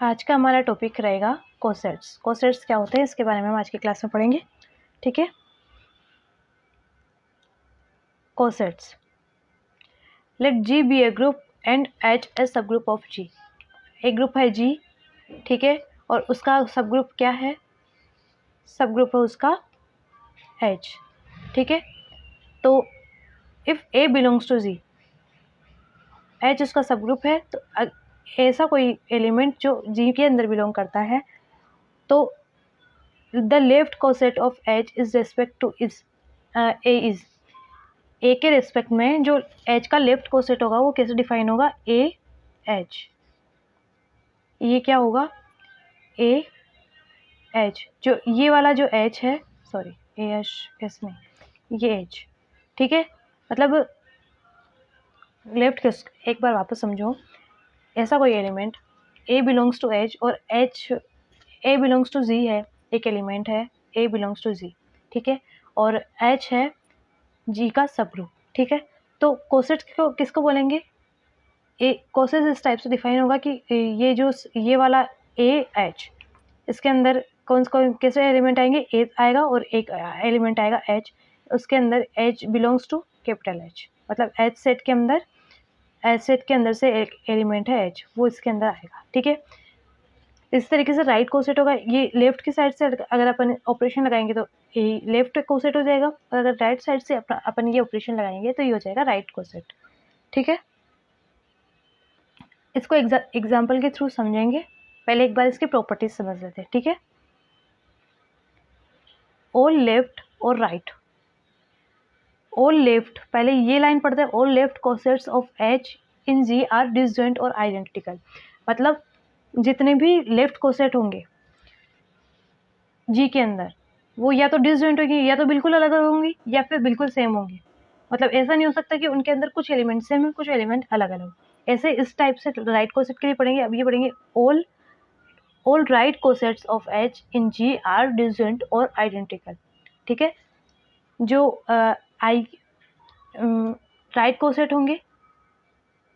आज का हमारा टॉपिक रहेगा कोसेट्स। कोसेट्स क्या होते हैं इसके बारे में हम आज की क्लास में पढ़ेंगे। ठीक है, cosets. Let G be a group and H a subgroup of G। एक ग्रुप है G, ठीक है, और उसका सब ग्रुप क्या है? सब ग्रुप है उसका H, ठीक है। तो if A belongs to Z, H उसका सब ग्रुप है, तो ऐसा कोई एलिमेंट जो G के अंदर बिलोंग करता है, तो the left coset of H is respect to is A is, A के रेस्पेक्ट में जो एच का लेफ्ट कोसेट होगा वो कैसे डिफाइन होगा? A H. ये क्या होगा? A H. जो ये वाला जो एच है, सॉरी ए एच इसमें ये एच, ठीक है। मतलब लेफ्ट के, एक बार वापस समझो, ऐसा कोई element A belongs to H और H A belongs to G है, एक एलिमेंट है ए बिलोंग्स टू जी, ठीक है, और एच है जी का सब ग्रुप, ठीक है। तो कोसेट को किसको बोलेंगे? ए कोसेट इस टाइप से डिफाइन होगा कि ये जो ये वाला ए एच, इसके अंदर कौन कैसे एलिमेंट आएंगे? ए आएगा और एक एलिमेंट आएगा एच, उसके अंदर H belongs to capital H, मतलब एच सेट के अंदर, एच सेट के अंदर से एक एलिमेंट है एच, वो इसके अंदर आएगा, ठीक है। इस तरीके से राइट कोसेट होगा, ये लेफ्ट की साइड से अगर अपन ऑपरेशन लगाएंगे तो ये लेफ्ट कोसेट हो जाएगा, और अगर राइट साइड से अपन ये ऑपरेशन लगाएंगे तो ये हो जाएगा राइट कोसेट, ठीक है। इसको एग्जाम्पल के थ्रू समझेंगे। पहले एक बार इसकी प्रॉपर्टीज समझ लेते हैं, ठीक है। ऑल लेफ्ट और राइट, ऑल लेफ्ट, पहले ये लाइन पढ़ते हैं, all left cosets of H in G are disjoint और आइडेंटिकल। मतलब जितने भी लेफ्ट कोसेट होंगे जी के अंदर, वो या तो डिसजॉइंट होंगी, या तो बिल्कुल अलग अलग होंगी, या फिर बिल्कुल सेम होंगी। मतलब ऐसा नहीं हो सकता कि उनके अंदर कुछ एलिमेंट सेम है, कुछ एलिमेंट अलग अलग। ऐसे इस टाइप से राइट कोसेट के लिए पढ़ेंगे। अब ये पढ़ेंगे all right cosets of H in G are disjoint और आइडेंटिकल, ठीक है। जो राइट कोसेट होंगे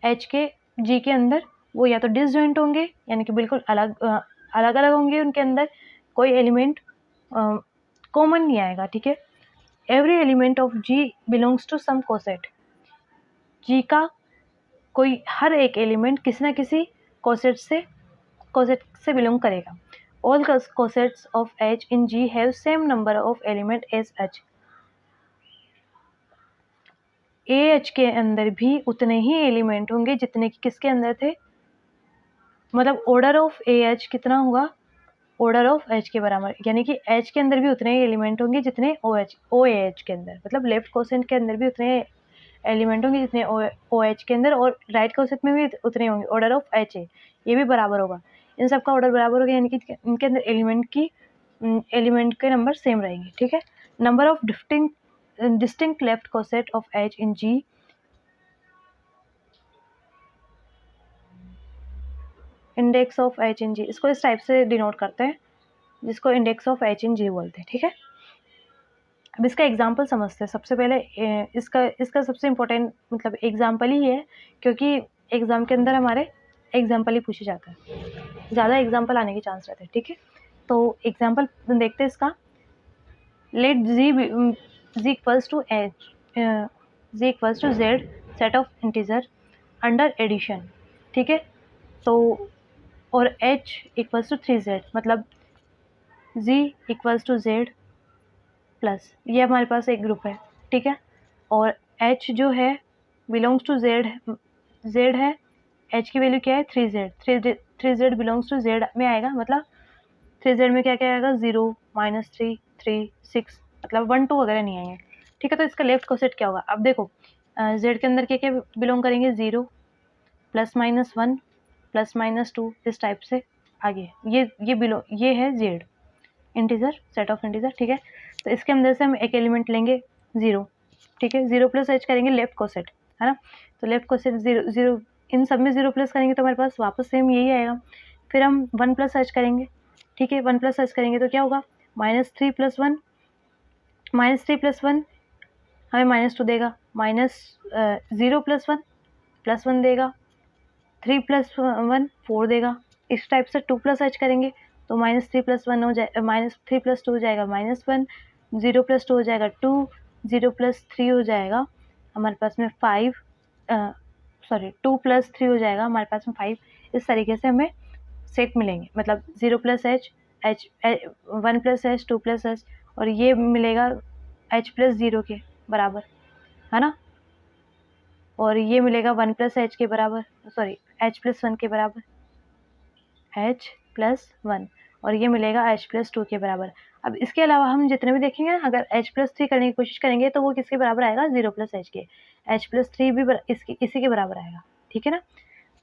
एच के जी के अंदर, वो या तो डिसजॉइंट होंगे, यानी कि बिल्कुल अलग अलग अलग होंगे, उनके अंदर कोई एलिमेंट कॉमन नहीं आएगा, ठीक है। Every element of G belongs to some coset, G का कोई हर एक एलिमेंट किसी ना किसी कोसेट से बिलोंग करेगा। All cosets of H in G have same number of element as H. A H के अंदर भी उतने ही एलिमेंट होंगे जितने कि किसके अंदर थे, मतलब ऑर्डर ऑफ ए एच कितना होगा? ऑर्डर ऑफ एच के बराबर, यानी कि एच के अंदर भी उतने ही एलिमेंट होंगे जितने ओ एच के अंदर, मतलब लेफ्ट कोसेट के अंदर भी उतने एलिमेंट होंगे जितने ओ एच के अंदर, और राइट कोसेट में भी उतने होंगे। ऑर्डर ऑफ एच ए ये भी बराबर होगा, इन सब का ऑर्डर बराबर होगा, यानी कि इनके अंदर एलिमेंट के नंबर सेम रहेंगे, ठीक है। Number of distinct left coset of H in G, index of H in G, इसको इस टाइप से डिनोट करते हैं, जिसको index of H in G बोलते हैं, ठीक है। अब इसका एग्जाम्पल समझते हैं। सबसे पहले इसका सबसे इम्पोर्टेंट मतलब एग्जाम्पल ही है, क्योंकि एग्जाम के अंदर हमारे एग्जाम्पल ही पूछे जाता है, ज़्यादा एग्जाम्पल आने के चांस रहते हैं, ठीक है। तो एग्जाम्पल देखते हैं इसका। Let G equals to H, G equals to Z set of integer under addition, ठीक है। तो और h इक्वल्स टू 3z, मतलब z equals to z plus, ये हमारे पास एक ग्रुप है, ठीक है। और h जो है बिलोंग्स टू z है, h की वैल्यू क्या है? 3z, 3z belongs to z में आएगा, मतलब 3z में क्या क्या आएगा? 0, -3, 3, 6, मतलब 1, 2 वगैरह नहीं आएंगे, ठीक है। तो इसका लेफ्ट कोसेट क्या होगा? अब देखो z के अंदर क्या क्या बिलोंग करेंगे? 0, +-1, +-2, इस टाइप से आगे ये है z integer, set of integer, ठीक है। तो इसके अंदर से हम एक एलिमेंट लेंगे 0, ठीक है। 0 + h करेंगे लेफ्ट कोसेट, है ना। तो लेफ्ट कोसेट 0, इन सब में 0 प्लस करेंगे तो हमारे पास वापस सेम यही आएगा। फिर हम 1 + h करेंगे, ठीक है। 1 + h करेंगे तो क्या होगा? -3 + 1, -3 + 1 हमें -2 देगा, -0 + 1 +1 देगा, 3 + 1 4 देगा, इस टाइप से 2 प्लस एच करेंगे तो -3 + 1 हो जाए, -3 + 2 हो जाएगा -1, 0 + 2 हो जाएगा 2, 0 + 3 हो जाएगा हमारे पास में 5, 2 + 3 हो जाएगा हमारे पास में 5। इस तरीके से हमें सेट मिलेंगे, मतलब 0 + h, 1 + h, 2 + h, और ये मिलेगा h + 0 के बराबर, है ना, और ये मिलेगा 1 + h के बराबर, h + 1 के बराबर, h + 1, और ये मिलेगा h + 2 के बराबर। अब इसके अलावा हम जितने भी देखेंगे, अगर h + 3 करने की कोशिश करेंगे तो वो किसके बराबर आएगा, 0 + h के, h + 3 भी इसी के बराबर आएगा, ठीक है ना।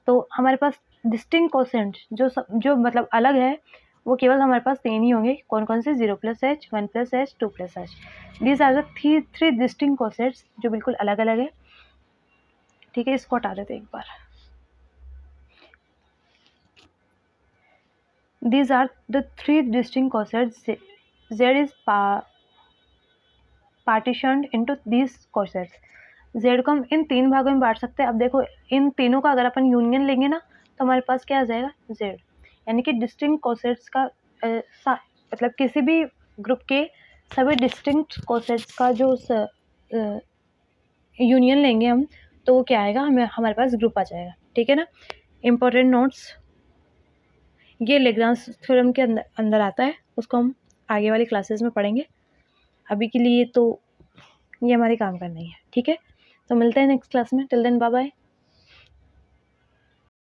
तो हमारे पास डिस्टिंक्ट कोसेंट जो मतलब अलग है, वो केवल हमारे पास 3 ही होंगे। कौन कौन से, 0 + h, 1 + h, 2 + h। These are the three distinct cosets जो बिल्कुल अलग अलग है, ठीक है। इसको हटा देते एक बार। These are the three distinct corsets. Z is partitioned into these corsets. Z को हम इन 3 भागों में बांट सकते हैं। अब देखो, इन तीनों का अगर अपन यूनियन लेंगे ना तो हमारे पास क्या आ जाएगा, Z। यानी कि डिस्टिंक्ट कोसेट्स का मतलब किसी भी ग्रुप के सभी डिस्टिंक्ट कोसेट्स का जो यूनियन लेंगे हम, तो वो क्या आएगा, हमारे पास ग्रुप आ जाएगा, ठीक है ना। इम्पोर्टेंट नोट्स, ये लेग्रांज थ्योरम के अंदर आता है, उसको हम आगे वाली क्लासेस में पढ़ेंगे। अभी के लिए तो ये हमारे काम करना ही है, ठीक है। तो मिलते हैं नेक्स्ट क्लास में। Till then bye bye.